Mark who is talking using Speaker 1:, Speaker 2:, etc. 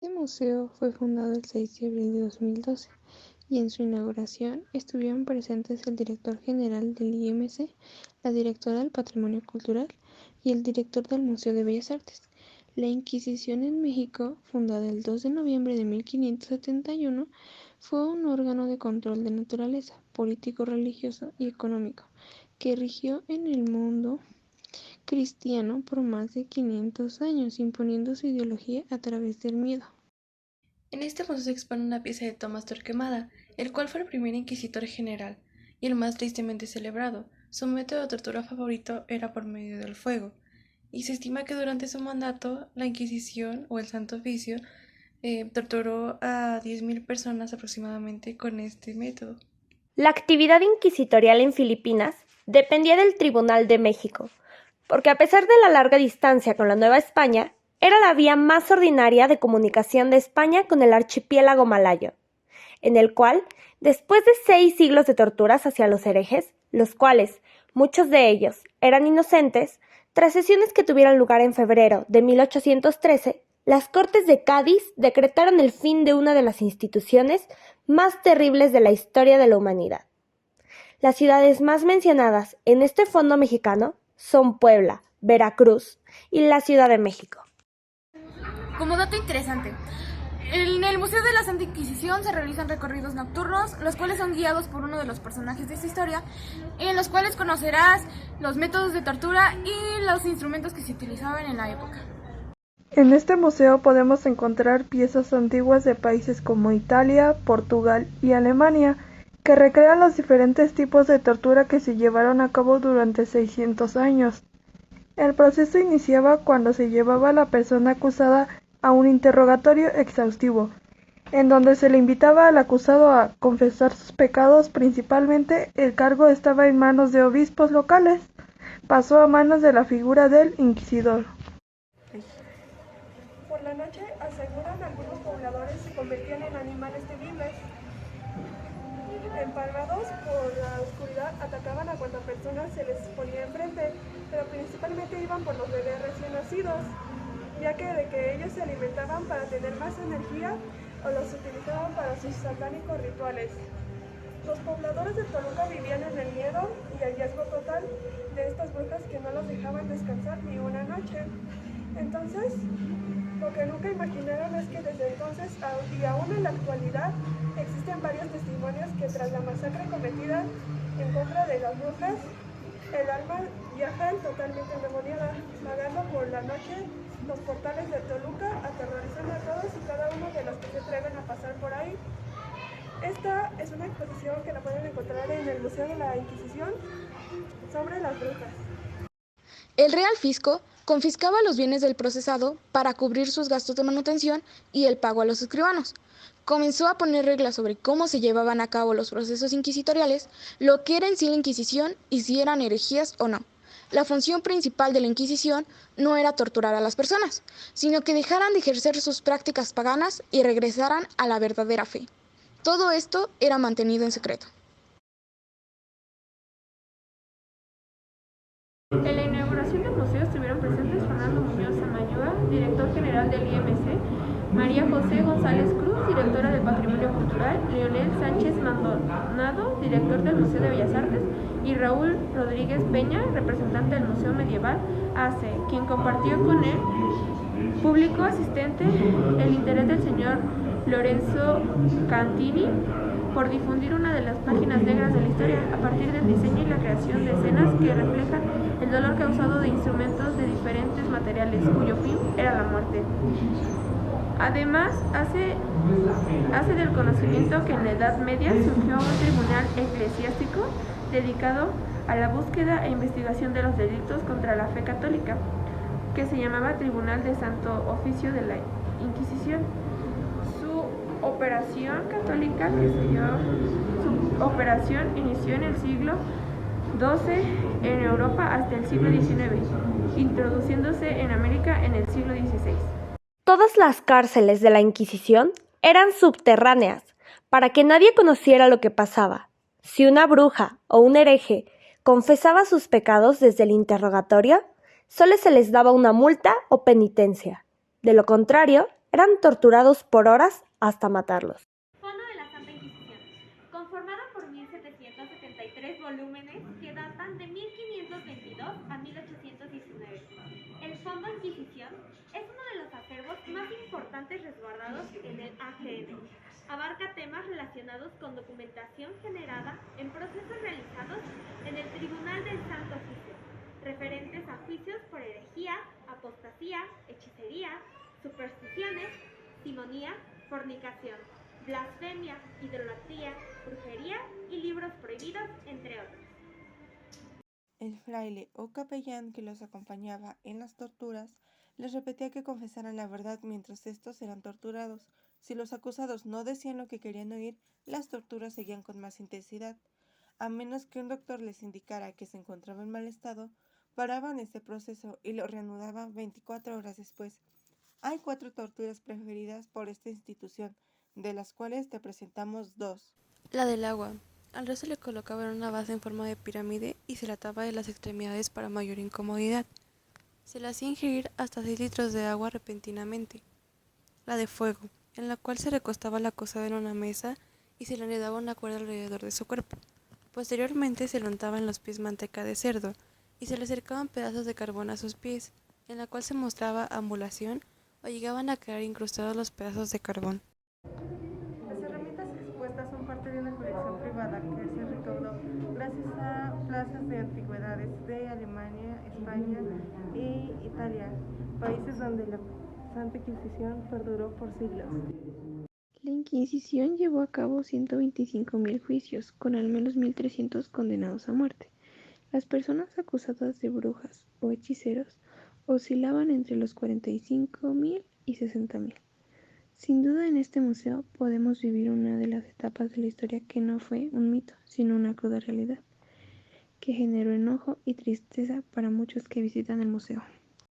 Speaker 1: Este museo fue fundado el 6 de abril de 2012 y en su inauguración estuvieron presentes el director general del IMC, la directora del Patrimonio Cultural y el director del Museo de Bellas Artes. La Inquisición en México, fundada el 2 de noviembre de 1571, fue un órgano de control de naturaleza, político, religioso y económico, que rigió en el mundo cristiano por más de 500 años, imponiendo su ideología a través del miedo.
Speaker 2: En este museo se expone una pieza de Tomás Torquemada, el cual fue el primer inquisidor general y el más tristemente celebrado. Su método de tortura favorito era por medio del fuego, y se estima que durante su mandato la Inquisición o el Santo Oficio torturó a 10.000 personas aproximadamente con este método.
Speaker 3: La actividad inquisitorial en Filipinas dependía del Tribunal de México, porque a pesar de la larga distancia con la Nueva España, era la vía más ordinaria de comunicación de España con el archipiélago malayo, en el cual, después de 6 siglos de torturas hacia los herejes, los cuales, muchos de ellos, eran inocentes, tras sesiones que tuvieron lugar en febrero de 1813, las Cortes de Cádiz decretaron el fin de una de las instituciones más terribles de la historia de la humanidad. Las ciudades más mencionadas en este fondo mexicano son Puebla, Veracruz y la Ciudad de México.
Speaker 4: Como dato interesante, en el Museo de la Santa Inquisición se realizan recorridos nocturnos, los cuales son guiados por uno de los personajes de esta historia, en los cuales conocerás los métodos de tortura y los instrumentos que se utilizaban en la época.
Speaker 5: En este museo podemos encontrar piezas antiguas de países como Italia, Portugal y Alemania, que recrean los diferentes tipos de tortura que se llevaron a cabo durante 600 años. El proceso iniciaba cuando se llevaba a la persona acusada a un interrogatorio exhaustivo, en donde se le invitaba al acusado a confesar sus pecados. Principalmente el cargo estaba en manos de obispos locales, pasó a manos de la figura del inquisidor. Por la noche, aseguran algunos pobladores, se convertían en animales temibles. Empalmados por la oscuridad, atacaban a cuanta persona se les ponía enfrente, pero principalmente iban por los bebés recién nacidos, ya que de que ellos se alimentaban para tener más energía o los utilizaban para sus satánicos rituales. Los pobladores de Toluca vivían en el miedo y el riesgo total de estas brujas que no los dejaban descansar ni una noche. Entonces, lo que nunca imaginaron es que desde entonces y aún en la actualidad existen varios testimonios que tras la masacre cometida en contra de las brujas, el alma viaja totalmente endemoniada, vagando por la noche los portales de Toluca, aterrorizando a todos y cada uno de los que se atreven a pasar por ahí. Esta es una exposición que la pueden encontrar en el Museo de la Inquisición sobre las brujas.
Speaker 6: El Real Fisco confiscaba los bienes del procesado para cubrir sus gastos de manutención y el pago a los escribanos. Comenzó a poner reglas sobre cómo se llevaban a cabo los procesos inquisitoriales, lo que era en sí la Inquisición y si eran herejías o no. La función principal de la Inquisición no era torturar a las personas, sino que dejaran de ejercer sus prácticas paganas y regresaran a la verdadera fe. Todo esto era mantenido en secreto.
Speaker 7: En la inauguración del museo estuvieron presentes Fernando Muñoz Samayoa, director general del IMC, María José González Cruz, directora del Patrimonio Cultural, Leonel Sánchez Maldonado, director del Museo de Bellas Artes, y Raúl Rodríguez Peña, representante del Museo Medieval AC, quien compartió con el público asistente el interés del señor Lorenzo Cantini por difundir una de las páginas negras de la historia a partir del diseño y la creación de escenas que reflejan el dolor causado de instrumentos de diferentes materiales cuyo fin era la muerte. Además, hace del conocimiento que en la Edad Media surgió un tribunal eclesiástico dedicado a la búsqueda e investigación de los delitos contra la fe católica, que se llamaba Tribunal de Santo Oficio de la Inquisición. Su operación inició en el siglo XII en Europa hasta el siglo XIX, introduciéndose en América en el siglo XVI.
Speaker 3: Todas las cárceles de la Inquisición eran subterráneas, para que nadie conociera lo que pasaba. Si una bruja o un hereje confesaba sus pecados desde el interrogatorio, solo se les daba una multa o penitencia. De lo contrario, eran torturados por horas hasta matarlos.
Speaker 8: Fondo de la Santa Inquisición, conformada por 1773 volúmenes que datan de 1522 a 1819. El Fondo Inquisición es uno de los acervos más importantes resguardados en el AGN. Abarca temas relacionados con documentación generada en procesos realizados en el Tribunal del Santo Oficio, referentes a juicios por herejía, apostasía, hechicería, supersticiones, simonía, fornicación, blasfemia, idolatría, brujería y libros prohibidos, entre otros.
Speaker 9: El fraile o capellán que los acompañaba en las torturas les repetía que confesaran la verdad mientras estos eran torturados. Si los acusados no decían lo que querían oír, las torturas seguían con más intensidad. A menos que un doctor les indicara que se encontraba en mal estado, paraban este proceso y lo reanudaban 24 horas después. Hay 4 torturas preferidas por esta institución, de las cuales te presentamos 2.
Speaker 2: La del agua. Al rey se le colocaba en una base en forma de pirámide y se le ataba de las extremidades para mayor incomodidad. Se le hacía ingerir hasta 6 litros de agua repentinamente. La de fuego, en la cual se recostaba la acusada en una mesa y se le enredaba una cuerda alrededor de su cuerpo. Posteriormente se le untaba en los pies manteca de cerdo y se le acercaban pedazos de carbón a sus pies, en la cual se mostraba ambulación o llegaban a quedar incrustados los pedazos de carbón.
Speaker 9: Las herramientas expuestas son parte de una colección privada que se recaudó gracias a plazas de antigüedades de Alemania, España e Italia, países donde la Santa Inquisición perduró por siglos.
Speaker 1: La Inquisición llevó a cabo 125.000 juicios, con al menos 1.300 condenados a muerte. Las personas acusadas de brujas o hechiceros oscilaban entre los 45.000 y 60.000. Sin duda, en este museo podemos vivir una de las etapas de la historia que no fue un mito, sino una cruda realidad, que generó enojo y tristeza para muchos que visitan el museo.